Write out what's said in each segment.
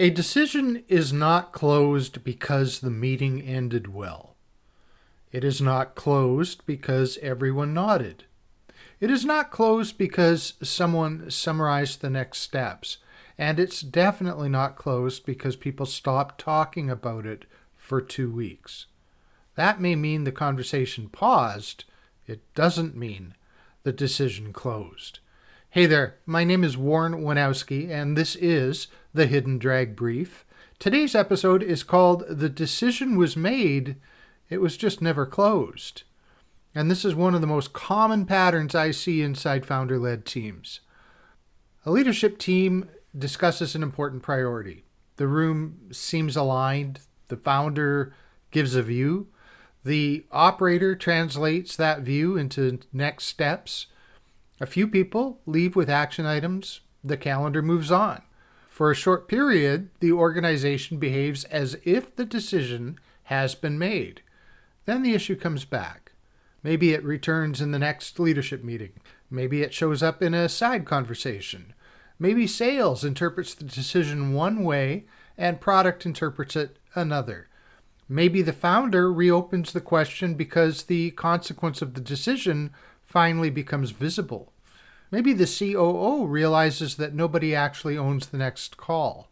A decision is not closed because the meeting ended well. It is not closed because everyone nodded. It is not closed because someone summarized the next steps. And it's definitely not closed because people stopped talking about it for 2 weeks. That may mean the conversation paused. It doesn't mean the decision closed. Hey there, my name is Wojnowski, and this is the Hidden Drag Brief. Today's episode is called The Decision Was Made, It Was Just Never Closed. And this is one of the most common patterns I see inside founder-led teams. A leadership team discusses an important priority. The room seems aligned. The founder gives a view. The operator translates that view into next steps. A few people leave with action items. The calendar moves on. For a short period, the organization behaves as if the decision has been made. Then the issue comes back. Maybe it returns in the next leadership meeting. Maybe it shows up in a side conversation. Maybe sales interprets the decision one way and product interprets it another. Maybe the founder reopens the question because the consequence of the decision finally becomes visible. Maybe the COO realizes that nobody actually owns the next call.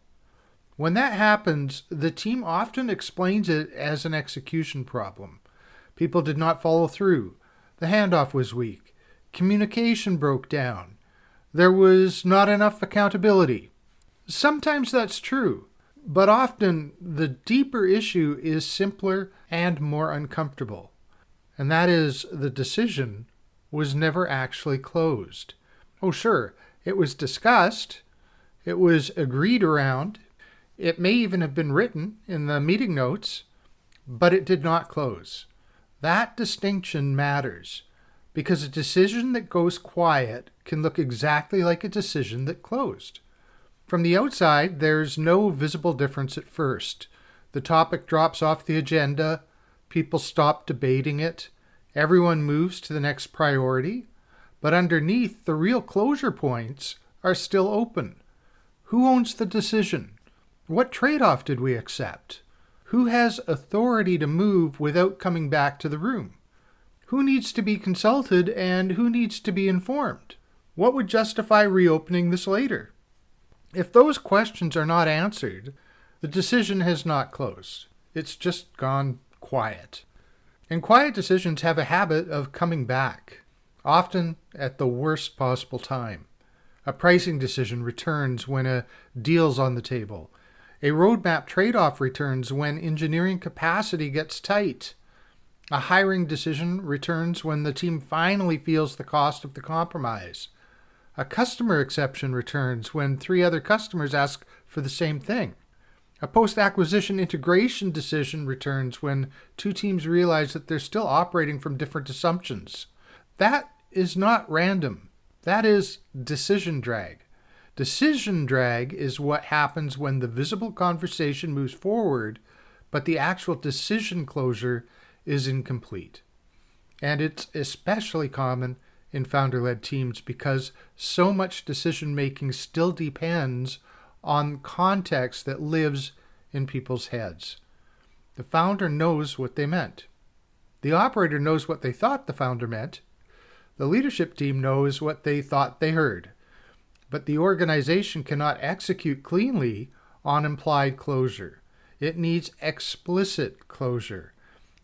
When that happens, the team often explains it as an execution problem. People did not follow through. The handoff was weak. Communication broke down. There was not enough accountability. Sometimes that's true, but often the deeper issue is simpler and more uncomfortable. And that is the decision was never actually closed. Oh, sure, it was discussed, it was agreed around, it may even have been written in the meeting notes, but it did not close. That distinction matters because a decision that goes quiet can look exactly like a decision that closed. From the outside, there's no visible difference at first. The topic drops off the agenda, people stop debating it, everyone moves to the next priority, but underneath, the real closure points are still open. Who owns the decision? What trade-off did we accept? Who has authority to move without coming back to the room? Who needs to be consulted and who needs to be informed? What would justify reopening this later? If those questions are not answered, the decision has not closed. It's just gone quiet. And quiet decisions have a habit of coming back, often at the worst possible time. A pricing decision returns when a deal's on the table. A roadmap trade-off returns when engineering capacity gets tight. A hiring decision returns when the team finally feels the cost of the compromise. A customer exception returns when 3 other customers ask for the same thing. A post-acquisition integration decision returns when 2 teams realize that they're still operating from different assumptions. That is not random. That is decision drag. Decision drag is what happens when the visible conversation moves forward, but the actual decision closure is incomplete. And it's especially common in founder-led teams because so much decision-making still depends on context that lives in people's heads. The founder knows what they meant. The operator knows what they thought the founder meant. The leadership team knows what they thought they heard. But the organization cannot execute cleanly on implied closure. It needs explicit closure.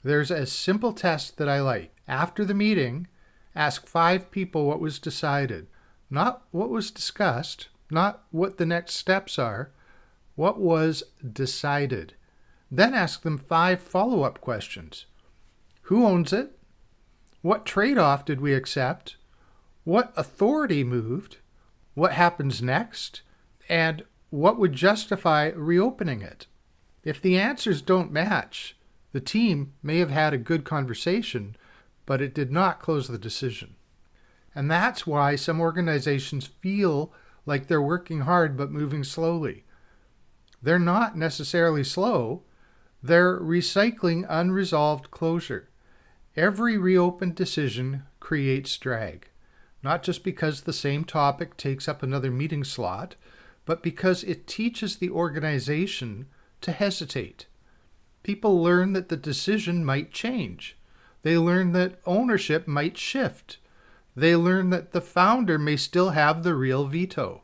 There's a simple test that I like. After the meeting, ask 5 people what was decided. Not what was discussed, not what the next steps are. What was decided? Then ask them 5 follow-up questions. Who owns it? What trade-off did we accept? What authority moved? What happens next? And what would justify reopening it? If the answers don't match, the team may have had a good conversation, but it did not close the decision. And that's why some organizations feel like they're working hard but moving slowly. They're not necessarily slow. They're recycling unresolved closure. Every reopened decision creates drag, not just because the same topic takes up another meeting slot, but because it teaches the organization to hesitate. People learn that the decision might change. They learn that ownership might shift. They learn that the founder may still have the real veto.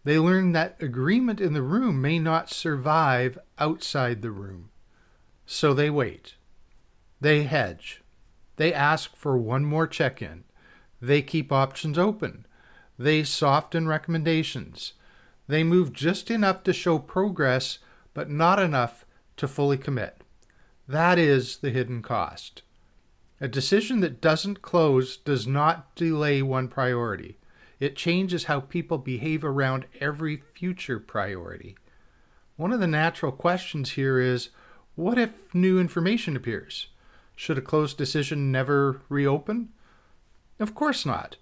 They learn that agreement in the room may not survive outside the room. So they wait. They hedge. They ask for one more check-in. They keep options open. They soften recommendations. They move just enough to show progress, but not enough to fully commit. That is the hidden cost. A decision that doesn't close does not delay one priority. It changes how people behave around every future priority. One of the natural questions here is, what if new information appears? Should a closed decision never reopen? Of course not.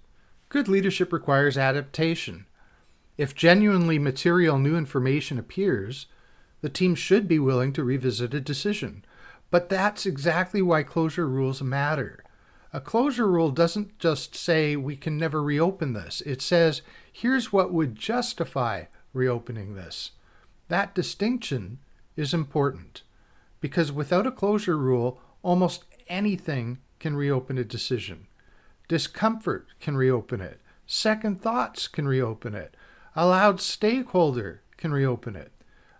Good leadership requires adaptation. If genuinely material new information appears, the team should be willing to revisit a decision. But that's exactly why closure rules matter. A closure rule doesn't just say we can never reopen this. It says, here's what would justify reopening this. That distinction is important because without a closure rule, almost anything can reopen a decision. Discomfort can reopen it. Second thoughts can reopen it. A loud stakeholder can reopen it.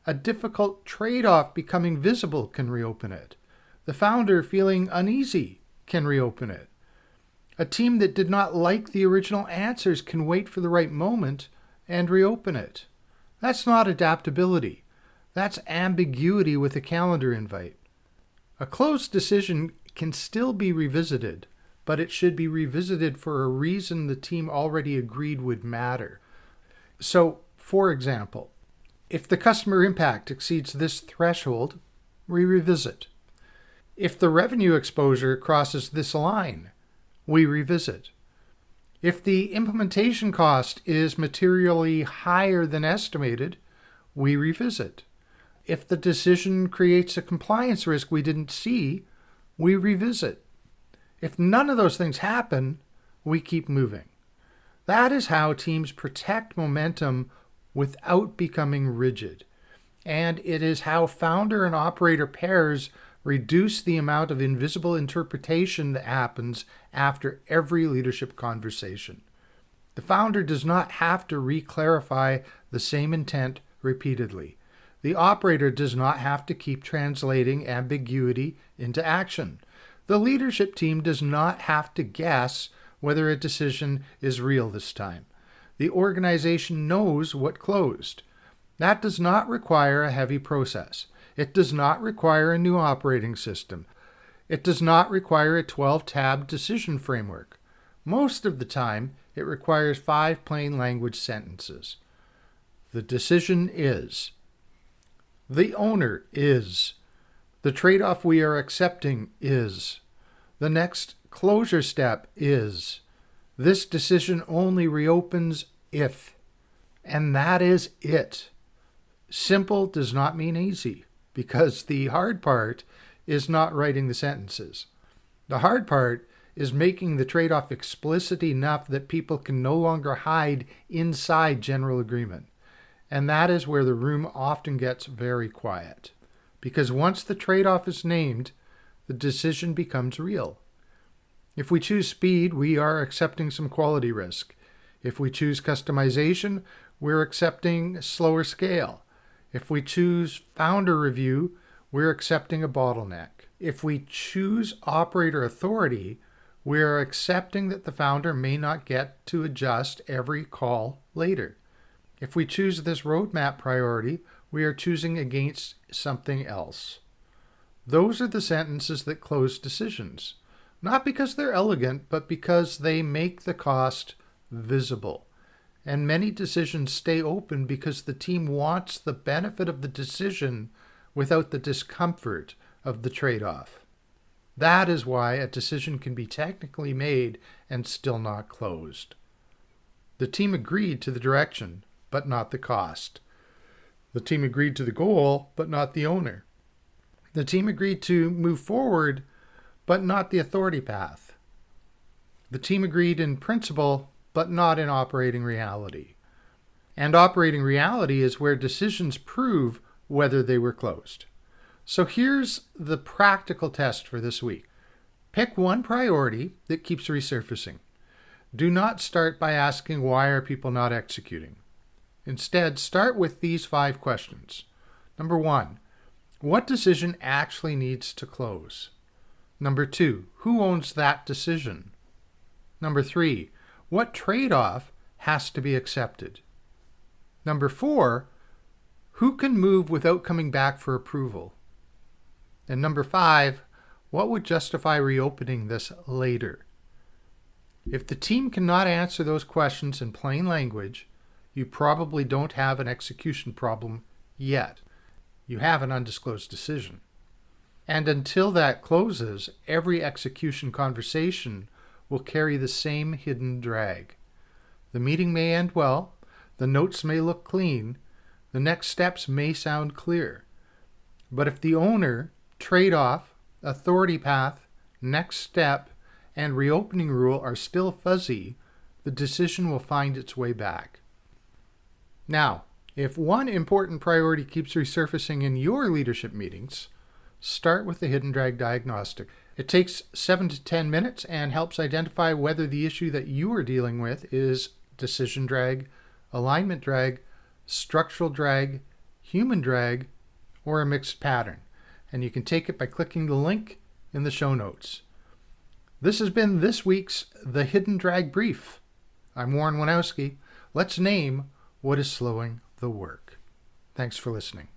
A difficult trade-off becoming visible can reopen it. The founder feeling uneasy can reopen it. A team that did not like the original answers can wait for the right moment and reopen it. That's not adaptability. That's ambiguity with a calendar invite. A closed decision can still be revisited, but it should be revisited for a reason the team already agreed would matter. So, for example, if the customer impact exceeds this threshold, we revisit. If the revenue exposure crosses this line, we revisit. If the implementation cost is materially higher than estimated, we revisit. If the decision creates a compliance risk we didn't see, we revisit. If none of those things happen, we keep moving. That is how teams protect momentum without becoming rigid. And it is how founder and operator pairs reduce the amount of invisible interpretation that happens after every leadership conversation. The founder does not have to re-clarify the same intent repeatedly. The operator does not have to keep translating ambiguity into action. The leadership team does not have to guess whether a decision is real this time. The organization knows what closed. That does not require a heavy process. It does not require a new operating system. It does not require a 12-tab decision framework. Most of the time, it requires 5 plain language sentences. The decision is. The owner is. The trade-off we are accepting is. The next closure step is. This decision only reopens if. And that is it. Simple does not mean easy, because the hard part is not writing the sentences. The hard part is making the trade-off explicit enough that people can no longer hide inside general agreement. And that is where the room often gets very quiet. Because once the trade-off is named, the decision becomes real. If we choose speed, we are accepting some quality risk. If we choose customization, we're accepting slower scale. If we choose founder review, we're accepting a bottleneck. If we choose operator authority, we're accepting that the founder may not get to adjust every call later. If we choose this roadmap priority, we are choosing against something else. Those are the sentences that close decisions, not because they're elegant, but because they make the cost visible. And many decisions stay open because the team wants the benefit of the decision without the discomfort of the trade-off. That is why a decision can be technically made and still not closed. The team agreed to the direction, but not the cost. The team agreed to the goal, but not the owner. The team agreed to move forward, but not the authority path. The team agreed in principle, but not in operating reality. And operating reality is where decisions prove whether they were closed. So here's the practical test for this week. Pick one priority that keeps resurfacing. Do not start by asking, why are people not executing? Instead, start with these 5 questions. Number 1, what decision actually needs to close? Number 2, who owns that decision? Number 3, what trade-off has to be accepted? Number 4, who can move without coming back for approval? And number 5, what would justify reopening this later? If the team cannot answer those questions in plain language, you probably don't have an execution problem yet. You have an undisclosed decision. And until that closes, every execution conversation will carry the same hidden drag. The meeting may end well, the notes may look clean, the next steps may sound clear. But if the owner, trade-off, authority path, next step, and reopening rule are still fuzzy, the decision will find its way back. Now, if one important priority keeps resurfacing in your leadership meetings, start with the hidden drag diagnostic. It takes 7 to 10 minutes and helps identify whether the issue that you are dealing with is decision drag, alignment drag, structural drag, human drag, or a mixed pattern. And you can take it by clicking the link in the show notes. This has been this week's The Hidden Drag Brief. I'm Wojnowski. Let's name what is slowing the work. Thanks for listening.